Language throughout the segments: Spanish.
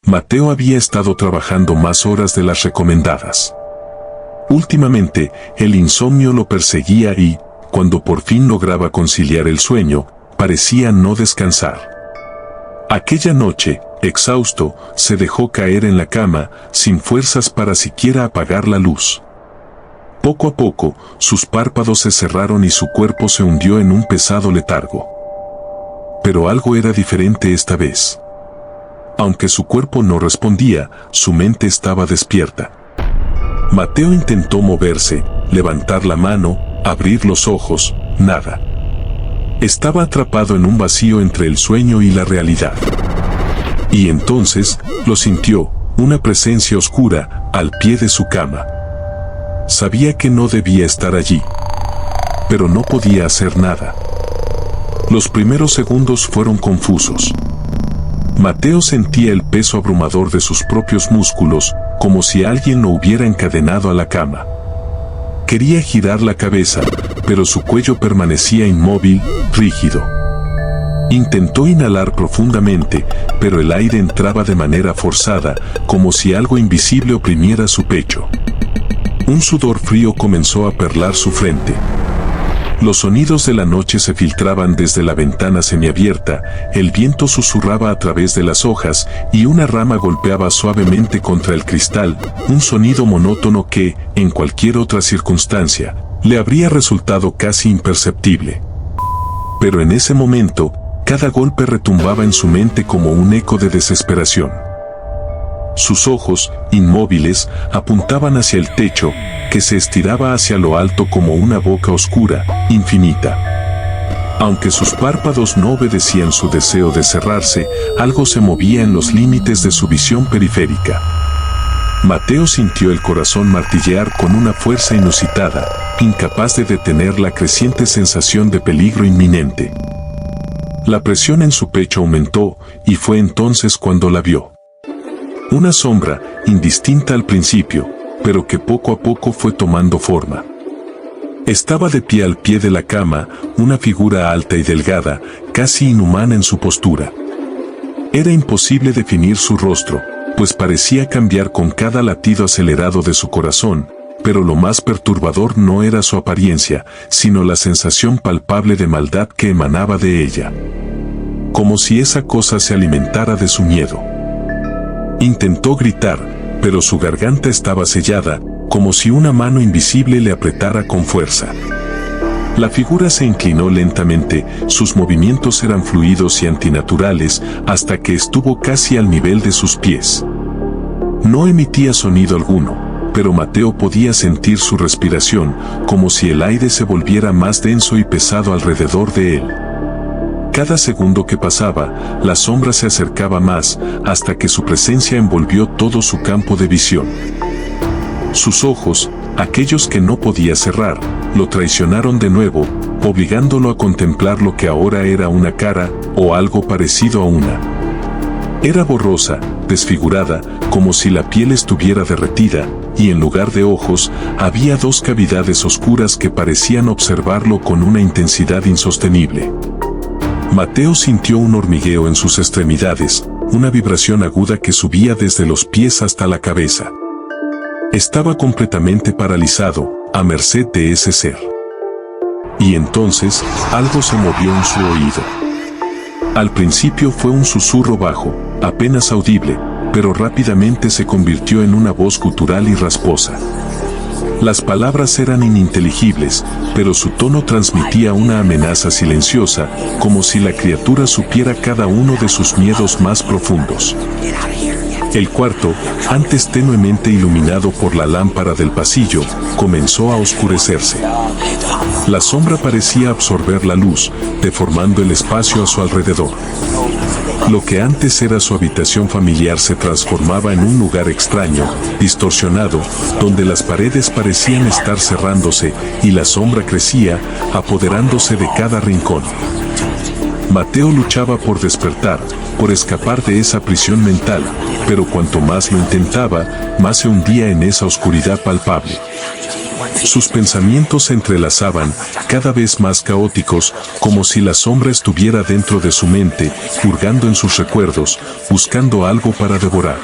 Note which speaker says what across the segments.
Speaker 1: Mateo había estado trabajando más horas de las recomendadas. Últimamente, el insomnio lo perseguía y, cuando por fin lograba conciliar el sueño, parecía no descansar. Aquella noche, exhausto, se dejó caer en la cama, sin fuerzas para siquiera apagar la luz. Poco a poco, sus párpados se cerraron y su cuerpo se hundió en un pesado letargo. Pero algo era diferente esta vez. Aunque su cuerpo no respondía, su mente estaba despierta. Mateo intentó moverse, levantar la mano, abrir los ojos, nada. Estaba atrapado en un vacío entre el sueño y la realidad. Y entonces, lo sintió, una presencia oscura, al pie de su cama. Sabía que no debía estar allí, pero no podía hacer nada. Los primeros segundos fueron confusos. Mateo sentía el peso abrumador de sus propios músculos, como si alguien lo hubiera encadenado a la cama. Quería girar la cabeza, pero su cuello permanecía inmóvil, rígido. Intentó inhalar profundamente, pero el aire entraba de manera forzada, como si algo invisible oprimiera su pecho. Un sudor frío comenzó a perlar su frente. Los sonidos de la noche se filtraban desde la ventana semiabierta, el viento susurraba a través de las hojas y una rama golpeaba suavemente contra el cristal, un sonido monótono que, en cualquier otra circunstancia, le habría resultado casi imperceptible. Pero en ese momento, cada golpe retumbaba en su mente como un eco de desesperación. Sus ojos, inmóviles, apuntaban hacia el techo, que se estiraba hacia lo alto como una boca oscura, infinita. Aunque sus párpados no obedecían su deseo de cerrarse, algo se movía en los límites de su visión periférica. Mateo sintió el corazón martillear con una fuerza inusitada, incapaz de detener la creciente sensación de peligro inminente. La presión en su pecho aumentó, y fue entonces cuando la vio. Una sombra, indistinta al principio, pero que poco a poco fue tomando forma. Estaba de pie al pie de la cama, una figura alta y delgada, casi inhumana en su postura. Era imposible definir su rostro, pues parecía cambiar con cada latido acelerado de su corazón, pero lo más perturbador no era su apariencia, sino la sensación palpable de maldad que emanaba de ella. Como si esa cosa se alimentara de su miedo. Intentó gritar, pero su garganta estaba sellada, como si una mano invisible le apretara con fuerza. La figura se inclinó lentamente, sus movimientos eran fluidos y antinaturales, hasta que estuvo casi al nivel de sus pies. No emitía sonido alguno, pero Mateo podía sentir su respiración, como si el aire se volviera más denso y pesado alrededor de él. Cada segundo que pasaba, la sombra se acercaba más, hasta que su presencia envolvió todo su campo de visión. Sus ojos, aquellos que no podía cerrar, lo traicionaron de nuevo, obligándolo a contemplar lo que ahora era una cara, o algo parecido a una. Era borrosa, desfigurada, como si la piel estuviera derretida, y en lugar de ojos, había dos cavidades oscuras que parecían observarlo con una intensidad insostenible. Mateo sintió un hormigueo en sus extremidades, una vibración aguda que subía desde los pies hasta la cabeza. Estaba completamente paralizado, a merced de ese ser. Y entonces, algo se movió en su oído. Al principio fue un susurro bajo, apenas audible, pero rápidamente se convirtió en una voz gutural y rasposa. Las palabras eran ininteligibles, pero su tono transmitía una amenaza silenciosa, como si la criatura supiera cada uno de sus miedos más profundos. El cuarto, antes tenuemente iluminado por la lámpara del pasillo, comenzó a oscurecerse. La sombra parecía absorber la luz, deformando el espacio a su alrededor. Lo que antes era su habitación familiar se transformaba en un lugar extraño, distorsionado, donde las paredes parecían estar cerrándose y la sombra crecía, apoderándose de cada rincón. Mateo luchaba por despertar, por escapar de esa prisión mental, pero cuanto más lo intentaba, más se hundía en esa oscuridad palpable. Sus pensamientos se entrelazaban, cada vez más caóticos, como si la sombra estuviera dentro de su mente, hurgando en sus recuerdos, buscando algo para devorar.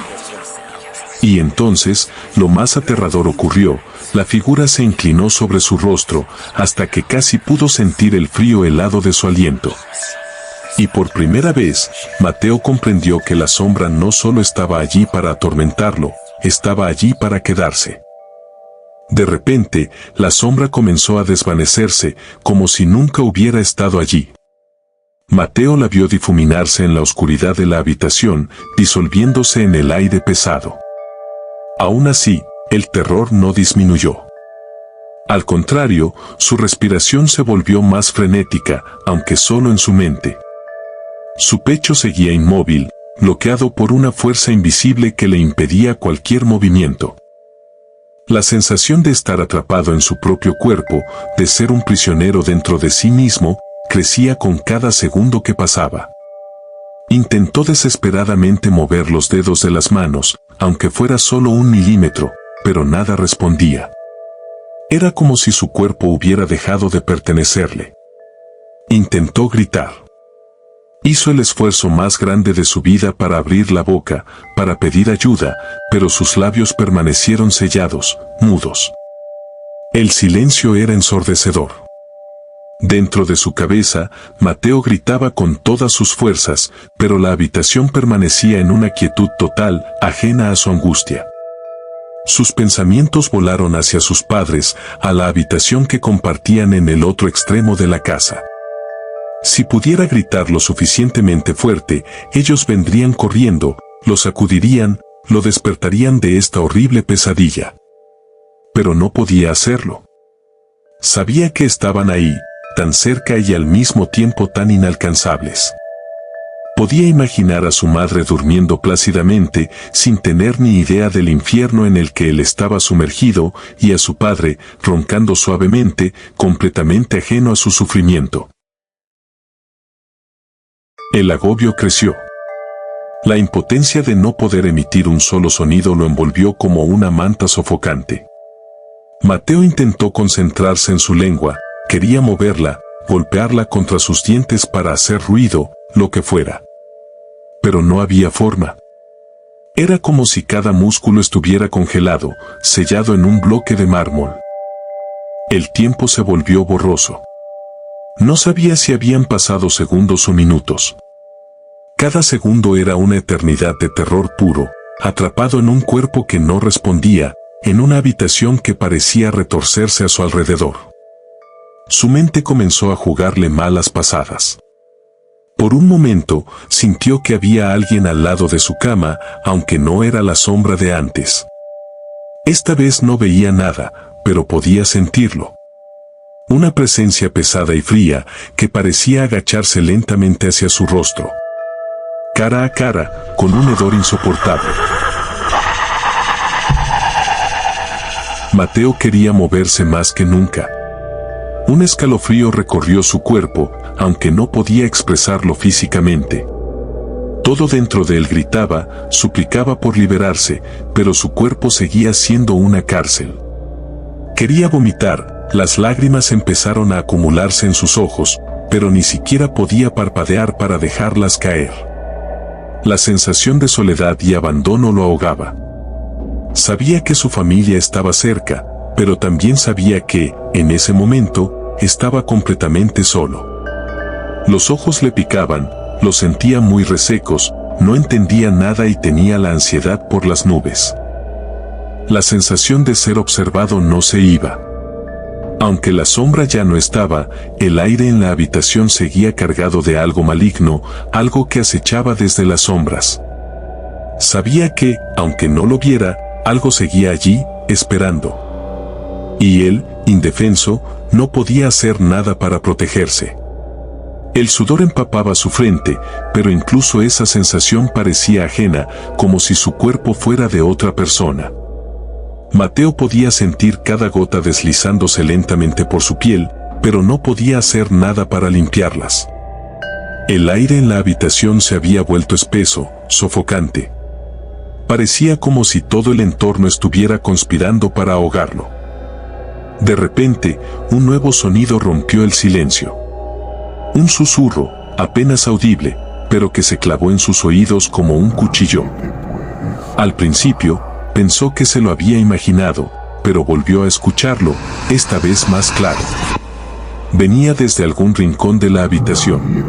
Speaker 1: Y entonces, lo más aterrador ocurrió, la figura se inclinó sobre su rostro, hasta que casi pudo sentir el frío helado de su aliento. Y por primera vez, Mateo comprendió que la sombra no solo estaba allí para atormentarlo, estaba allí para quedarse. De repente, la sombra comenzó a desvanecerse, como si nunca hubiera estado allí. Mateo la vio difuminarse en la oscuridad de la habitación, disolviéndose en el aire pesado. Aún así, el terror no disminuyó. Al contrario, su respiración se volvió más frenética, aunque solo en su mente. Su pecho seguía inmóvil, bloqueado por una fuerza invisible que le impedía cualquier movimiento. La sensación de estar atrapado en su propio cuerpo, de ser un prisionero dentro de sí mismo, crecía con cada segundo que pasaba. Intentó desesperadamente mover los dedos de las manos, aunque fuera solo 1 milímetro, pero nada respondía. Era como si su cuerpo hubiera dejado de pertenecerle. Intentó gritar. Hizo el esfuerzo más grande de su vida para abrir la boca, para pedir ayuda, pero sus labios permanecieron sellados, mudos. El silencio era ensordecedor. Dentro de su cabeza, Mateo gritaba con todas sus fuerzas, pero la habitación permanecía en una quietud total, ajena a su angustia. Sus pensamientos volaron hacia sus padres, a la habitación que compartían en el otro extremo de la casa. Si pudiera gritar lo suficientemente fuerte, ellos vendrían corriendo, lo sacudirían, lo despertarían de esta horrible pesadilla. Pero no podía hacerlo. Sabía que estaban ahí, tan cerca y al mismo tiempo tan inalcanzables. Podía imaginar a su madre durmiendo plácidamente, sin tener ni idea del infierno en el que él estaba sumergido, y a su padre, roncando suavemente, completamente ajeno a su sufrimiento. El agobio creció. La impotencia de no poder emitir un solo sonido lo envolvió como una manta sofocante. Mateo intentó concentrarse en su lengua, quería moverla, golpearla contra sus dientes para hacer ruido, lo que fuera. Pero no había forma. Era como si cada músculo estuviera congelado, sellado en un bloque de mármol. El tiempo se volvió borroso. No sabía si habían pasado segundos o minutos. Cada segundo era una eternidad de terror puro, atrapado en un cuerpo que no respondía, en una habitación que parecía retorcerse a su alrededor. Su mente comenzó a jugarle malas pasadas. Por un momento, sintió que había alguien al lado de su cama, aunque no era la sombra de antes. Esta vez no veía nada, pero podía sentirlo. Una presencia pesada y fría, que parecía agacharse lentamente hacia su rostro. Cara a cara, con un hedor insoportable. Mateo quería moverse más que nunca. Un escalofrío recorrió su cuerpo, aunque no podía expresarlo físicamente. Todo dentro de él gritaba, suplicaba por liberarse, pero su cuerpo seguía siendo una cárcel. Quería vomitar, las lágrimas empezaron a acumularse en sus ojos, pero ni siquiera podía parpadear para dejarlas caer. La sensación de soledad y abandono lo ahogaba. Sabía que su familia estaba cerca, pero también sabía que, en ese momento, estaba completamente solo. Los ojos le picaban, los sentía muy resecos, no entendía nada y tenía la ansiedad por las nubes. La sensación de ser observado no se iba. Aunque la sombra ya no estaba, el aire en la habitación seguía cargado de algo maligno, algo que acechaba desde las sombras. Sabía que, aunque no lo viera, algo seguía allí, esperando. Y él, indefenso, no podía hacer nada para protegerse. El sudor empapaba su frente, pero incluso esa sensación parecía ajena, como si su cuerpo fuera de otra persona. Mateo podía sentir cada gota deslizándose lentamente por su piel, pero no podía hacer nada para limpiarlas. El aire en la habitación se había vuelto espeso, sofocante. Parecía como si todo el entorno estuviera conspirando para ahogarlo. De repente, un nuevo sonido rompió el silencio. Un susurro, apenas audible, pero que se clavó en sus oídos como un cuchillo. Al principio, pensó que se lo había imaginado, pero volvió a escucharlo, esta vez más claro. Venía desde algún rincón de la habitación.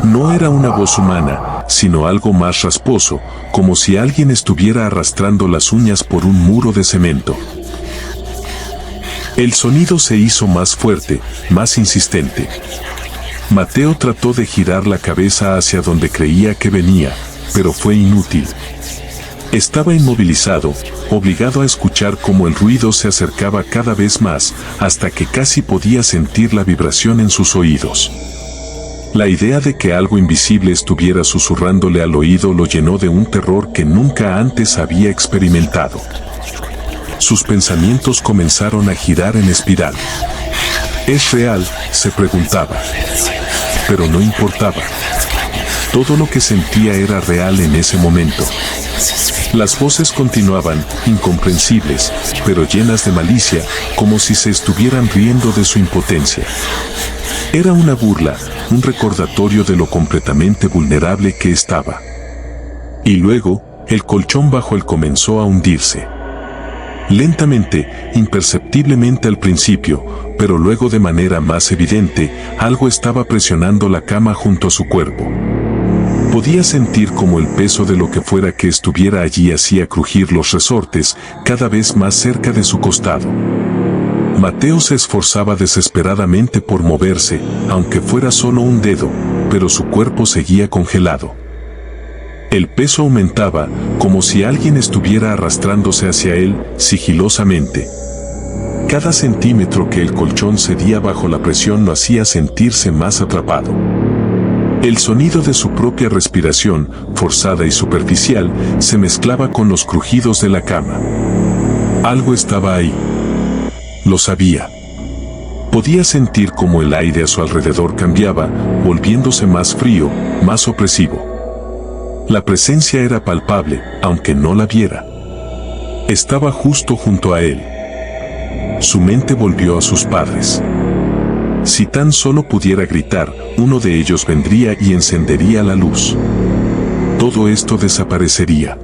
Speaker 1: No era una voz humana, sino algo más rasposo, como si alguien estuviera arrastrando las uñas por un muro de cemento. El sonido se hizo más fuerte, más insistente. Mateo trató de girar la cabeza hacia donde creía que venía, pero fue inútil. Estaba inmovilizado, obligado a escuchar cómo el ruido se acercaba cada vez más, hasta que casi podía sentir la vibración en sus oídos. La idea de que algo invisible estuviera susurrándole al oído lo llenó de un terror que nunca antes había experimentado. Sus pensamientos comenzaron a girar en espiral. ¿Es real?, se preguntaba. Pero no importaba. Todo lo que sentía era real en ese momento. Las voces continuaban, incomprensibles, pero llenas de malicia, como si se estuvieran riendo de su impotencia. Era una burla, un recordatorio de lo completamente vulnerable que estaba. Y luego, el colchón bajo él comenzó a hundirse. Lentamente, imperceptiblemente al principio, pero luego de manera más evidente, algo estaba presionando la cama junto a su cuerpo. Podía sentir como el peso de lo que fuera que estuviera allí hacía crujir los resortes, cada vez más cerca de su costado. Mateo se esforzaba desesperadamente por moverse, aunque fuera solo un dedo, pero su cuerpo seguía congelado. El peso aumentaba, como si alguien estuviera arrastrándose hacia él, sigilosamente. Cada centímetro que el colchón cedía bajo la presión lo hacía sentirse más atrapado. El sonido de su propia respiración, forzada y superficial, se mezclaba con los crujidos de la cama. Algo estaba ahí. Lo sabía. Podía sentir cómo el aire a su alrededor cambiaba, volviéndose más frío, más opresivo. La presencia era palpable, aunque no la viera. Estaba justo junto a él. Su mente volvió a sus padres. Si tan solo pudiera gritar, uno de ellos vendría y encendería la luz. Todo esto desaparecería.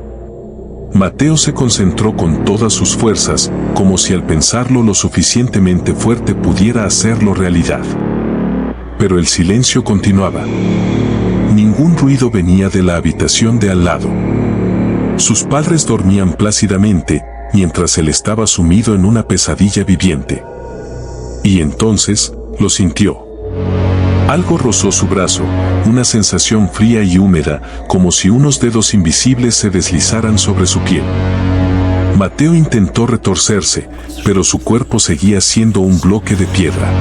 Speaker 1: Mateo se concentró con todas sus fuerzas, como si al pensarlo lo suficientemente fuerte pudiera hacerlo realidad. Pero el silencio continuaba. Ningún ruido venía de la habitación de al lado. Sus padres dormían plácidamente, mientras él estaba sumido en una pesadilla viviente. Y entonces, lo sintió. Algo rozó su brazo, una sensación fría y húmeda, como si unos dedos invisibles se deslizaran sobre su piel. Mateo intentó retorcerse, pero su cuerpo seguía siendo un bloque de piedra.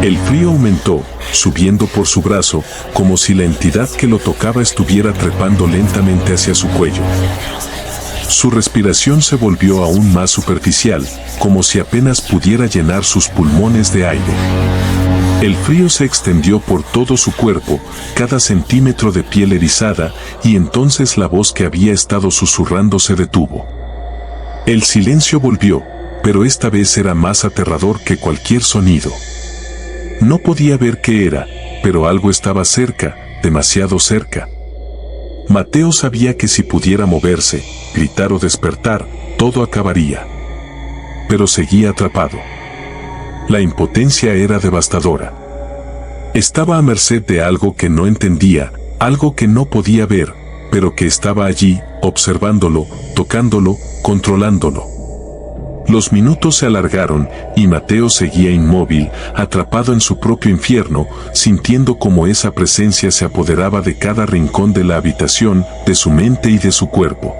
Speaker 1: El frío aumentó, subiendo por su brazo, como si la entidad que lo tocaba estuviera trepando lentamente hacia su cuello. Su respiración se volvió aún más superficial, como si apenas pudiera llenar sus pulmones de aire. El frío se extendió por todo su cuerpo, cada centímetro de piel erizada, y entonces la voz que había estado susurrando se detuvo. El silencio volvió, pero esta vez era más aterrador que cualquier sonido. No podía ver qué era, pero algo estaba cerca, demasiado cerca. Mateo sabía que si pudiera moverse, gritar o despertar, todo acabaría. Pero seguía atrapado. La impotencia era devastadora. Estaba a merced de algo que no entendía, algo que no podía ver, pero que estaba allí, observándolo, tocándolo, controlándolo. Los minutos se alargaron, y Mateo seguía inmóvil, atrapado en su propio infierno, sintiendo cómo esa presencia se apoderaba de cada rincón de la habitación, de su mente y de su cuerpo.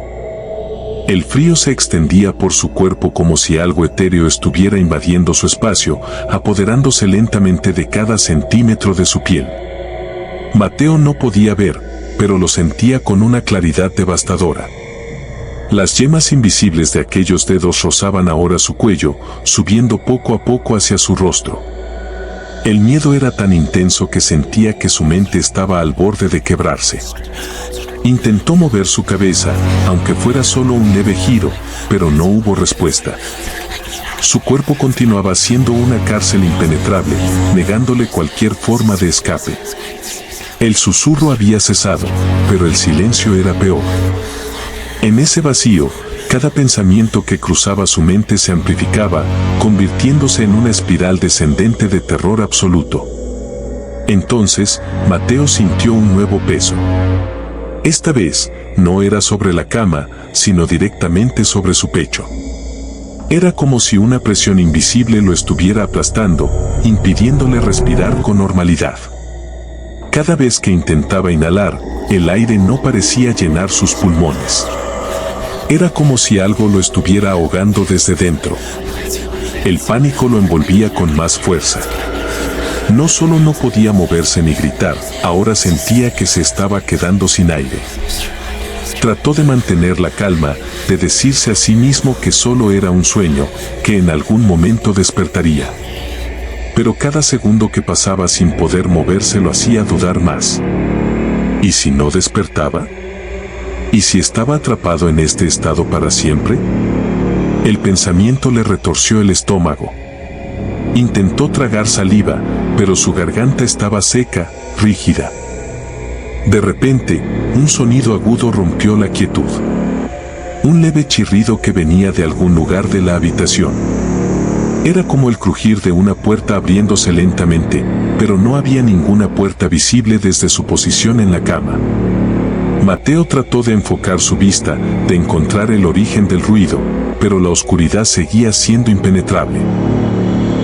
Speaker 1: El frío se extendía por su cuerpo como si algo etéreo estuviera invadiendo su espacio, apoderándose lentamente de cada centímetro de su piel. Mateo no podía ver, pero lo sentía con una claridad devastadora. Las yemas invisibles de aquellos dedos rozaban ahora su cuello, subiendo poco a poco hacia su rostro. El miedo era tan intenso que sentía que su mente estaba al borde de quebrarse. Intentó mover su cabeza, aunque fuera solo un leve giro, pero no hubo respuesta. Su cuerpo continuaba siendo una cárcel impenetrable, negándole cualquier forma de escape. El susurro había cesado, pero el silencio era peor. En ese vacío, cada pensamiento que cruzaba su mente se amplificaba, convirtiéndose en una espiral descendente de terror absoluto. Entonces, Mateo sintió un nuevo peso. Esta vez, no era sobre la cama, sino directamente sobre su pecho. Era como si una presión invisible lo estuviera aplastando, impidiéndole respirar con normalidad. Cada vez que intentaba inhalar, el aire no parecía llenar sus pulmones. Era como si algo lo estuviera ahogando desde dentro. El pánico lo envolvía con más fuerza. No solo no podía moverse ni gritar, ahora sentía que se estaba quedando sin aire. Trató de mantener la calma, de decirse a sí mismo que solo era un sueño, que en algún momento despertaría. Pero cada segundo que pasaba sin poder moverse lo hacía dudar más. ¿Y si no despertaba? ¿Y si estaba atrapado en este estado para siempre? El pensamiento le retorció el estómago. Intentó tragar saliva, pero su garganta estaba seca, rígida. De repente, un sonido agudo rompió la quietud. Un leve chirrido que venía de algún lugar de la habitación. Era como el crujir de una puerta abriéndose lentamente, pero no había ninguna puerta visible desde su posición en la cama. Mateo trató de enfocar su vista, de encontrar el origen del ruido, pero la oscuridad seguía siendo impenetrable.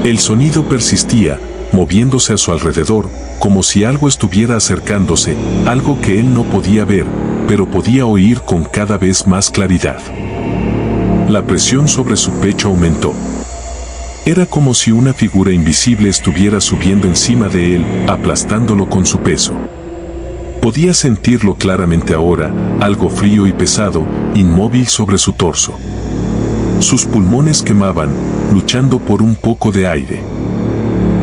Speaker 1: El sonido persistía, moviéndose a su alrededor, como si algo estuviera acercándose, algo que él no podía ver, pero podía oír con cada vez más claridad. La presión sobre su pecho aumentó. Era como si una figura invisible estuviera subiendo encima de él, aplastándolo con su peso. Podía sentirlo claramente ahora, algo frío y pesado, inmóvil sobre su torso. Sus pulmones quemaban, luchando por un poco de aire.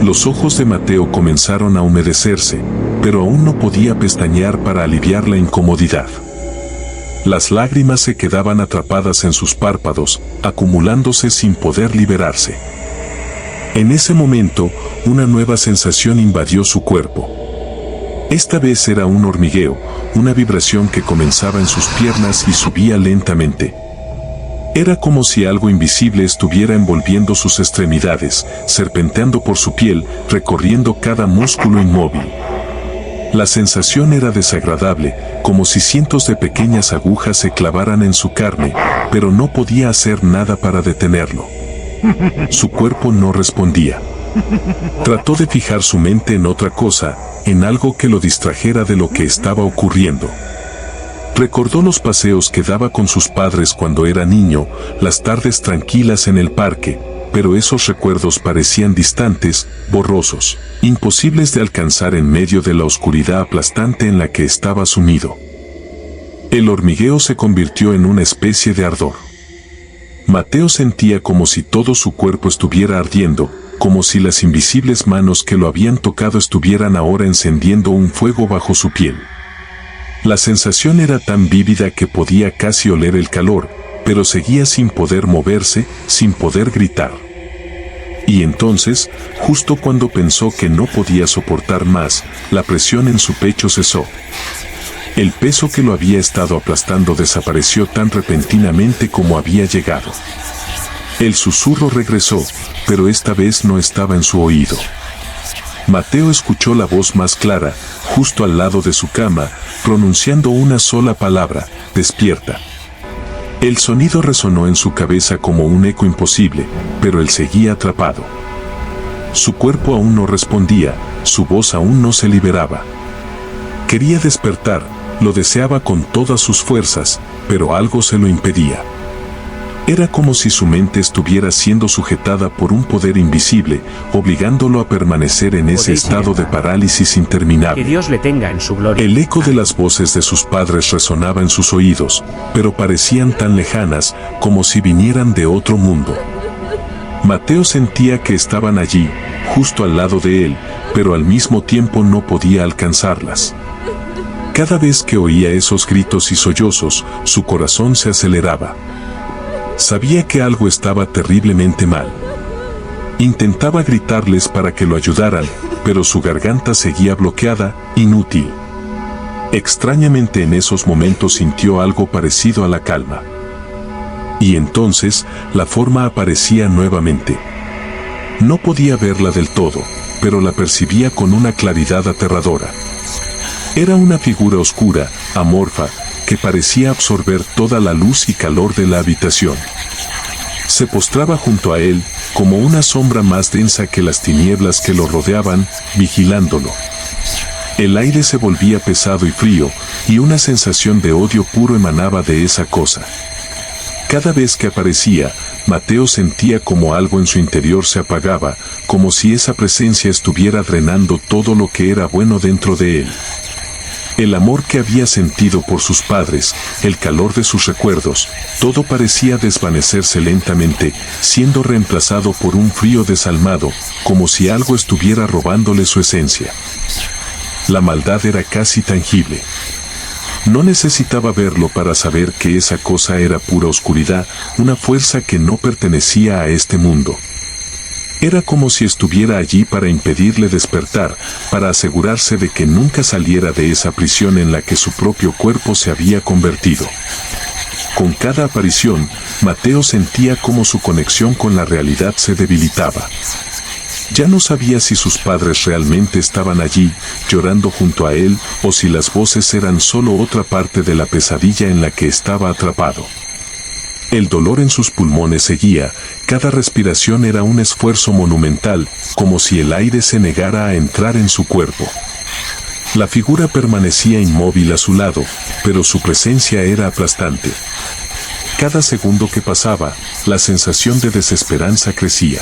Speaker 1: Los ojos de Mateo comenzaron a humedecerse, pero aún no podía pestañear para aliviar la incomodidad. Las lágrimas se quedaban atrapadas en sus párpados, acumulándose sin poder liberarse. En ese momento, una nueva sensación invadió su cuerpo. Esta vez era un hormigueo, una vibración que comenzaba en sus piernas y subía lentamente. Era como si algo invisible estuviera envolviendo sus extremidades, serpenteando por su piel, recorriendo cada músculo inmóvil. La sensación era desagradable, como si cientos de pequeñas agujas se clavaran en su carne, pero no podía hacer nada para detenerlo. Su cuerpo no respondía. Trató de fijar su mente en otra cosa, en algo que lo distrajera de lo que estaba ocurriendo. Recordó los paseos que daba con sus padres cuando era niño, las tardes tranquilas en el parque, pero esos recuerdos parecían distantes, borrosos, imposibles de alcanzar en medio de la oscuridad aplastante en la que estaba sumido. El hormigueo se convirtió en una especie de ardor. Mateo sentía como si todo su cuerpo estuviera ardiendo, como si las invisibles manos que lo habían tocado estuvieran ahora encendiendo un fuego bajo su piel. La sensación era tan vívida que podía casi oler el calor, pero seguía sin poder moverse, sin poder gritar. Y entonces, justo cuando pensó que no podía soportar más, la presión en su pecho cesó. El peso que lo había estado aplastando desapareció tan repentinamente como había llegado. El susurro regresó, pero esta vez no estaba en su oído. Mateo escuchó la voz más clara, justo al lado de su cama, pronunciando una sola palabra: despierta. El sonido resonó en su cabeza como un eco imposible, pero él seguía atrapado. Su cuerpo aún no respondía, su voz aún no se liberaba. Quería despertar, lo deseaba con todas sus fuerzas, pero algo se lo impedía. Era como si su mente estuviera siendo sujetada por un poder invisible, obligándolo a permanecer en ese estado de parálisis interminable.
Speaker 2: Que Dios le tenga en su gloria.
Speaker 1: El eco de las voces de sus padres resonaba en sus oídos, pero parecían tan lejanas, como si vinieran de otro mundo. Mateo sentía que estaban allí, justo al lado de él, pero al mismo tiempo no podía alcanzarlas. Cada vez que oía esos gritos y sollozos, su corazón se aceleraba. Sabía que algo estaba terriblemente mal. Intentaba gritarles para que lo ayudaran, pero su garganta seguía bloqueada, inútil. Extrañamente en esos momentos sintió algo parecido a la calma. Y entonces, la forma aparecía nuevamente. No podía verla del todo, pero la percibía con una claridad aterradora. Era una figura oscura, amorfa, que parecía absorber toda la luz y calor de la habitación. Se postraba junto a él, como una sombra más densa que las tinieblas que lo rodeaban, vigilándolo. El aire se volvía pesado y frío, y una sensación de odio puro emanaba de esa cosa. Cada vez que aparecía, Mateo sentía como algo en su interior se apagaba, como si esa presencia estuviera drenando todo lo que era bueno dentro de él. El amor que había sentido por sus padres, el calor de sus recuerdos, todo parecía desvanecerse lentamente, siendo reemplazado por un frío desalmado, como si algo estuviera robándole su esencia. La maldad era casi tangible. No necesitaba verlo para saber que esa cosa era pura oscuridad, una fuerza que no pertenecía a este mundo. Era como si estuviera allí para impedirle despertar, para asegurarse de que nunca saliera de esa prisión en la que su propio cuerpo se había convertido. Con cada aparición, Mateo sentía como su conexión con la realidad se debilitaba. Ya no sabía si sus padres realmente estaban allí, llorando junto a él, o si las voces eran solo otra parte de la pesadilla en la que estaba atrapado. El dolor en sus pulmones seguía, cada respiración era un esfuerzo monumental, como si el aire se negara a entrar en su cuerpo. La figura permanecía inmóvil a su lado, pero su presencia era aplastante. Cada segundo que pasaba, la sensación de desesperanza crecía.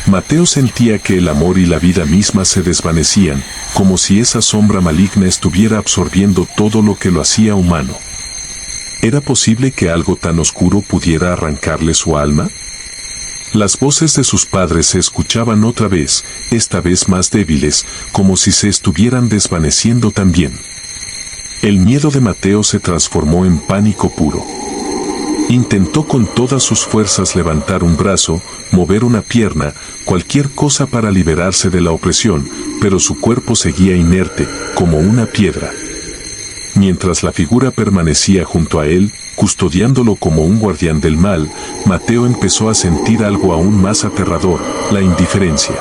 Speaker 1: Mateo sentía que el amor y la vida misma se desvanecían, como si esa sombra maligna estuviera absorbiendo todo lo que lo hacía humano. ¿Era posible que algo tan oscuro pudiera arrancarle su alma? Las voces de sus padres se escuchaban otra vez, esta vez más débiles, como si se estuvieran desvaneciendo también. El miedo de Mateo se transformó en pánico puro. Intentó con todas sus fuerzas levantar un brazo, mover una pierna, cualquier cosa para liberarse de la opresión, pero su cuerpo seguía inerte, como una piedra. Mientras la figura permanecía junto a él, custodiándolo como un guardián del mal, Mateo empezó a sentir algo aún más aterrador, la indiferencia.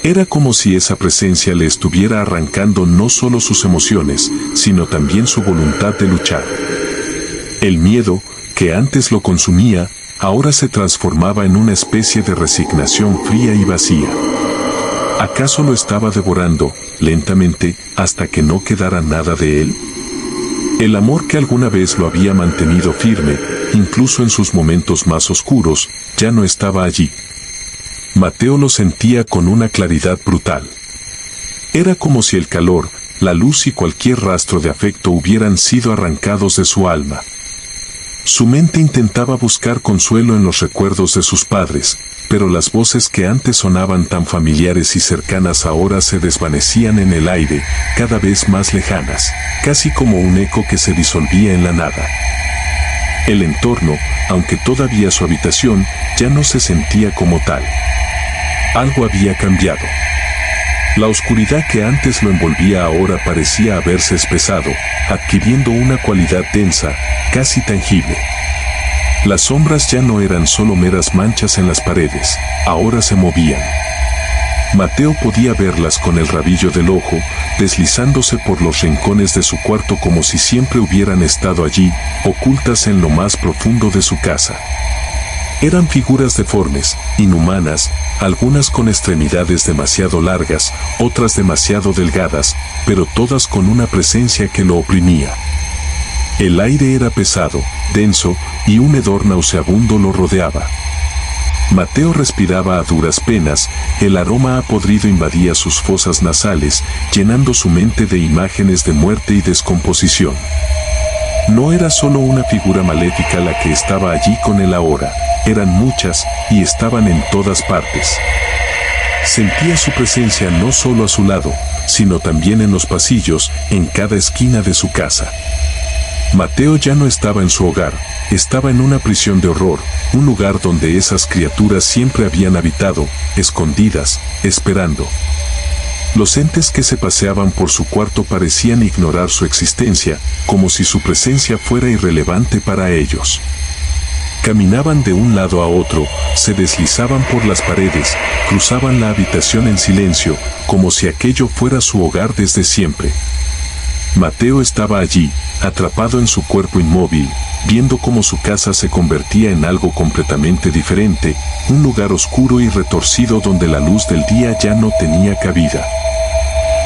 Speaker 1: Era como si esa presencia le estuviera arrancando no solo sus emociones, sino también su voluntad de luchar. El miedo, que antes lo consumía, ahora se transformaba en una especie de resignación fría y vacía. ¿Acaso lo estaba devorando, lentamente, hasta que no quedara nada de él? El amor que alguna vez lo había mantenido firme, incluso en sus momentos más oscuros, ya no estaba allí. Mateo lo sentía con una claridad brutal. Era como si el calor, la luz y cualquier rastro de afecto hubieran sido arrancados de su alma. Su mente intentaba buscar consuelo en los recuerdos de sus padres, pero las voces que antes sonaban tan familiares y cercanas ahora se desvanecían en el aire, cada vez más lejanas, casi como un eco que se disolvía en la nada. El entorno, aunque todavía su habitación, ya no se sentía como tal. Algo había cambiado. La oscuridad que antes lo envolvía ahora parecía haberse espesado, adquiriendo una cualidad densa, casi tangible. Las sombras ya no eran solo meras manchas en las paredes, ahora se movían. Mateo podía verlas con el rabillo del ojo, deslizándose por los rincones de su cuarto como si siempre hubieran estado allí, ocultas en lo más profundo de su casa. Eran figuras deformes, inhumanas, algunas con extremidades demasiado largas, otras demasiado delgadas, pero todas con una presencia que lo oprimía. El aire era pesado, denso, y un hedor nauseabundo lo rodeaba. Mateo respiraba a duras penas, el aroma a podrido invadía sus fosas nasales, llenando su mente de imágenes de muerte y descomposición. No era solo una figura maléfica la que estaba allí con él ahora, eran muchas, y estaban en todas partes. Sentía su presencia no solo a su lado, sino también en los pasillos, en cada esquina de su casa. Mateo ya no estaba en su hogar, estaba en una prisión de horror, un lugar donde esas criaturas siempre habían habitado, escondidas, esperando. Los entes que se paseaban por su cuarto parecían ignorar su existencia, como si su presencia fuera irrelevante para ellos. Caminaban de un lado a otro, se deslizaban por las paredes, cruzaban la habitación en silencio, como si aquello fuera su hogar desde siempre. Mateo estaba allí, atrapado en su cuerpo inmóvil, viendo cómo su casa se convertía en algo completamente diferente, un lugar oscuro y retorcido donde la luz del día ya no tenía cabida.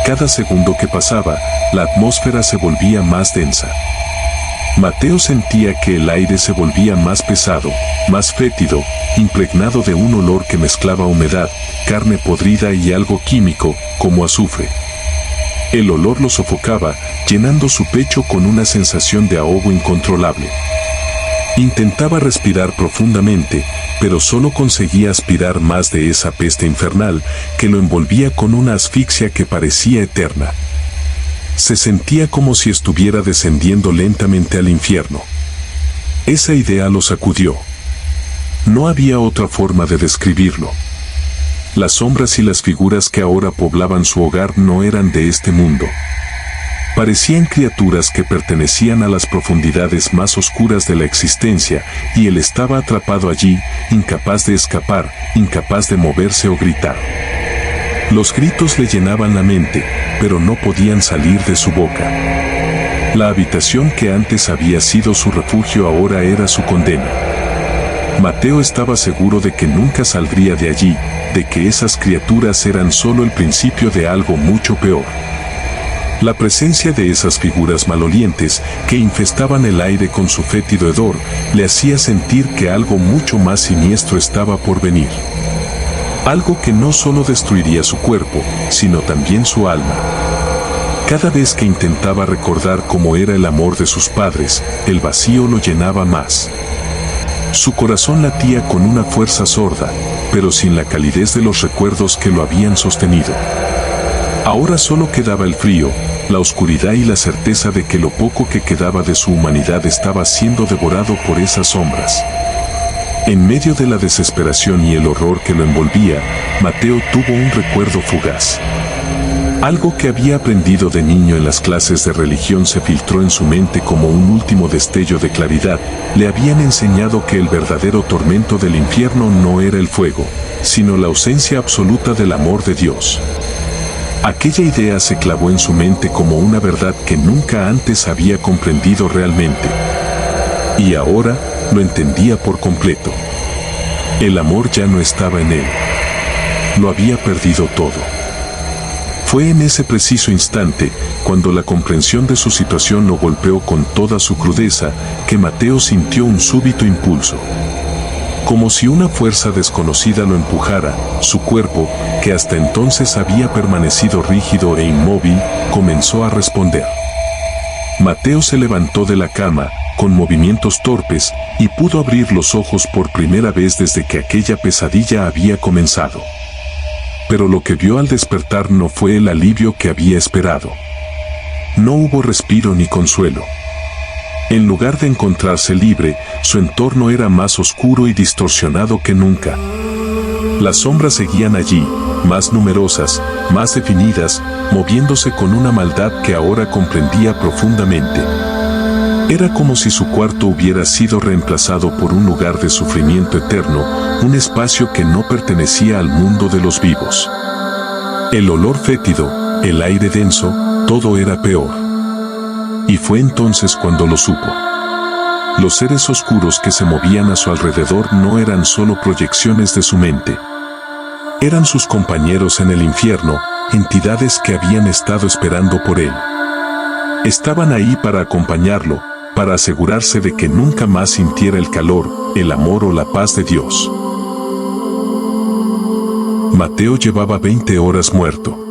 Speaker 1: Cada segundo que pasaba, la atmósfera se volvía más densa. Mateo sentía que el aire se volvía más pesado, más fétido, impregnado de un olor que mezclaba humedad, carne podrida y algo químico, como azufre. El olor lo sofocaba, llenando su pecho con una sensación de ahogo incontrolable. Intentaba respirar profundamente, pero solo conseguía aspirar más de esa peste infernal que lo envolvía con una asfixia que parecía eterna. Se sentía como si estuviera descendiendo lentamente al infierno. Esa idea lo sacudió. No había otra forma de describirlo. Las sombras y las figuras que ahora poblaban su hogar no eran de este mundo. Parecían criaturas que pertenecían a las profundidades más oscuras de la existencia, y él estaba atrapado allí, incapaz de escapar, incapaz de moverse o gritar. Los gritos le llenaban la mente, pero no podían salir de su boca. La habitación que antes había sido su refugio ahora era su condena. Mateo estaba seguro de que nunca saldría de allí, de que esas criaturas eran solo el principio de algo mucho peor. La presencia de esas figuras malolientes que infestaban el aire con su fétido hedor le hacía sentir que algo mucho más siniestro estaba por venir. Algo que no solo destruiría su cuerpo, sino también su alma. Cada vez que intentaba recordar cómo era el amor de sus padres, el vacío lo llenaba más. Su corazón latía con una fuerza sorda, pero sin la calidez de los recuerdos que lo habían sostenido. Ahora solo quedaba el frío, la oscuridad y la certeza de que lo poco que quedaba de su humanidad estaba siendo devorado por esas sombras. En medio de la desesperación y el horror que lo envolvía, Mateo tuvo un recuerdo fugaz. Algo que había aprendido de niño en las clases de religión se filtró en su mente como un último destello de claridad. Le habían enseñado que el verdadero tormento del infierno no era el fuego, sino la ausencia absoluta del amor de Dios. Aquella idea se clavó en su mente como una verdad que nunca antes había comprendido realmente. Y ahora lo entendía por completo. El amor ya no estaba en él. Lo había perdido todo. Fue en ese preciso instante, cuando la comprensión de su situación lo golpeó con toda su crudeza, que Mateo sintió un súbito impulso. Como si una fuerza desconocida lo empujara, su cuerpo, que hasta entonces había permanecido rígido e inmóvil, comenzó a responder. Mateo se levantó de la cama, con movimientos torpes, y pudo abrir los ojos por primera vez desde que aquella pesadilla había comenzado. Pero lo que vio al despertar no fue el alivio que había esperado. No hubo respiro ni consuelo. En lugar de encontrarse libre, su entorno era más oscuro y distorsionado que nunca. Las sombras seguían allí, más numerosas, más definidas, moviéndose con una maldad que ahora comprendía profundamente. Era como si su cuarto hubiera sido reemplazado por un lugar de sufrimiento eterno, un espacio que no pertenecía al mundo de los vivos. El olor fétido, el aire denso, todo era peor. Y fue entonces cuando lo supo. Los seres oscuros que se movían a su alrededor no eran solo proyecciones de su mente. Eran sus compañeros en el infierno, entidades que habían estado esperando por él. Estaban ahí para acompañarlo, para asegurarse de que nunca más sintiera el calor, el amor o la paz de Dios. Mateo llevaba 20 horas muerto.